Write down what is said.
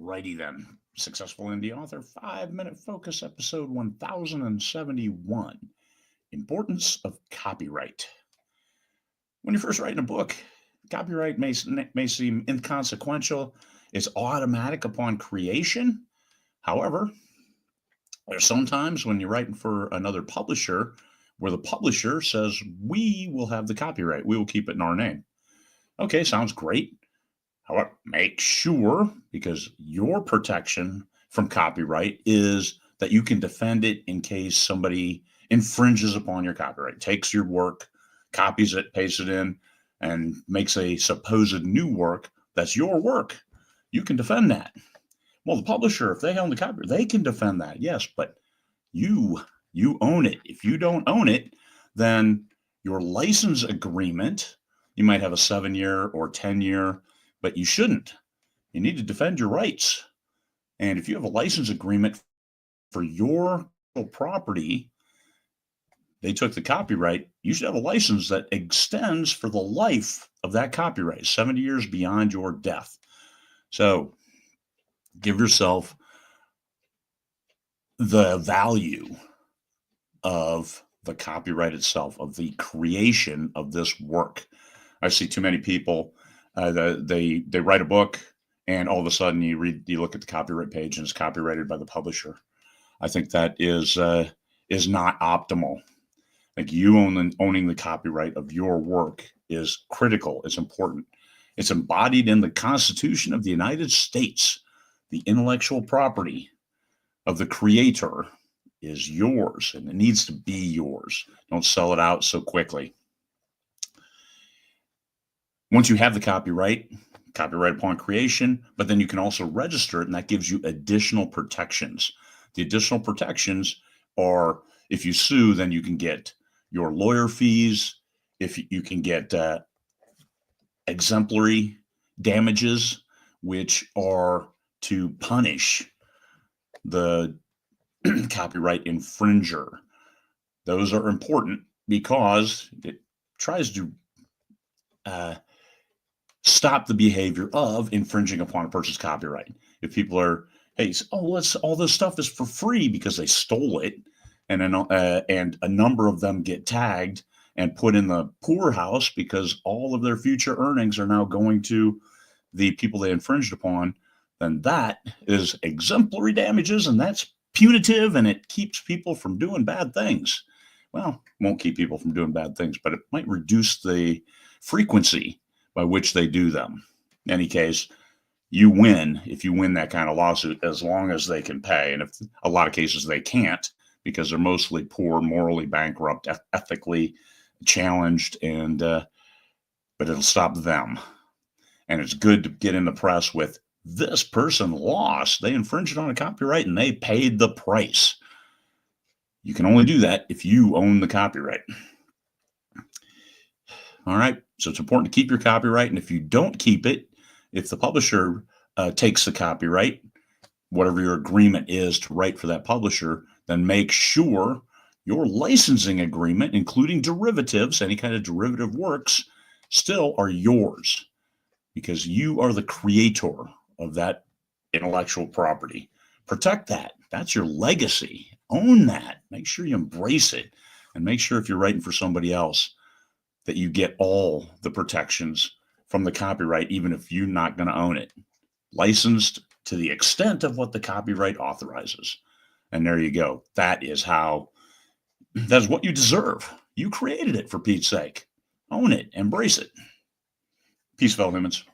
Righty then. Successful Indie Author 5-Minute Focus, episode 1071. Importance of copyright. When you're first writing a book, copyright may seem inconsequential. It's automatic upon creation. However, there's sometimes when you're writing for another publisher where the publisher says, we will have the copyright. We will keep it in our name. Okay, sounds great. However, make sure, because your protection from copyright is that you can defend it in case somebody infringes upon your copyright, takes your work, copies it, pastes it in, and makes a supposed new work that's your work. You can defend that. Well, the publisher, if they own the copyright, they can defend that, yes, but you own it. If you don't own it, then your license agreement, you might have a 7-year or 10-year, but you shouldn't. You need to defend your rights. And if you have a license agreement for your property, they took the copyright, you should have a license that extends for the life of that copyright, 70 years beyond your death. So give yourself the value of the copyright itself, of the creation of this work. I see too many people, they write a book and all of a sudden you look at the copyright page and it's copyrighted by the publisher. I think that is not optimal. Like you owning the copyright of your work is critical. It's important. It's embodied in the Constitution of the United States. The intellectual property of the creator is yours, and it needs to be yours. Don't sell it out so quickly. Once you have the copyright upon creation, but then you can also register it, and that gives you additional protections. The additional protections are, if you sue, then you can get your lawyer fees, if you can get exemplary damages, which are to punish the copyright infringer. Those are important because it tries to stop the behavior of infringing upon a person's copyright. If people are, hey, all this stuff is for free because they stole it, and a number of them get tagged and put in the poorhouse because all of their future earnings are now going to the people they infringed upon, then that is exemplary damages, and that's punitive, and it keeps people from doing bad things. Well, it won't keep people from doing bad things, but it might reduce the frequency by which they do them. In any case, you win if you win that kind of lawsuit, as long as they can pay. And if a lot of cases they can't, because they're mostly poor, morally bankrupt, ethically challenged, and but it'll stop them. And it's good to get in the press with, this person lost. They infringed on a copyright and they paid the price. You can only do that if you own the copyright. All right. So it's important to keep your copyright. And if you don't keep it, if the publisher takes the copyright, whatever your agreement is to write for that publisher, then make sure your licensing agreement, including derivatives, any kind of derivative works, still are yours, because you are the creator of that intellectual property. Protect that. That's your legacy. Own that. Make sure you embrace it, and make sure if you're writing for somebody else that you get all the protections from the copyright, even if you're not going to own it. Licensed to the extent of what the copyright authorizes. And there you go. That is what you deserve. You created it, for Pete's sake. Own it. Embrace it. Peace, fellow humans.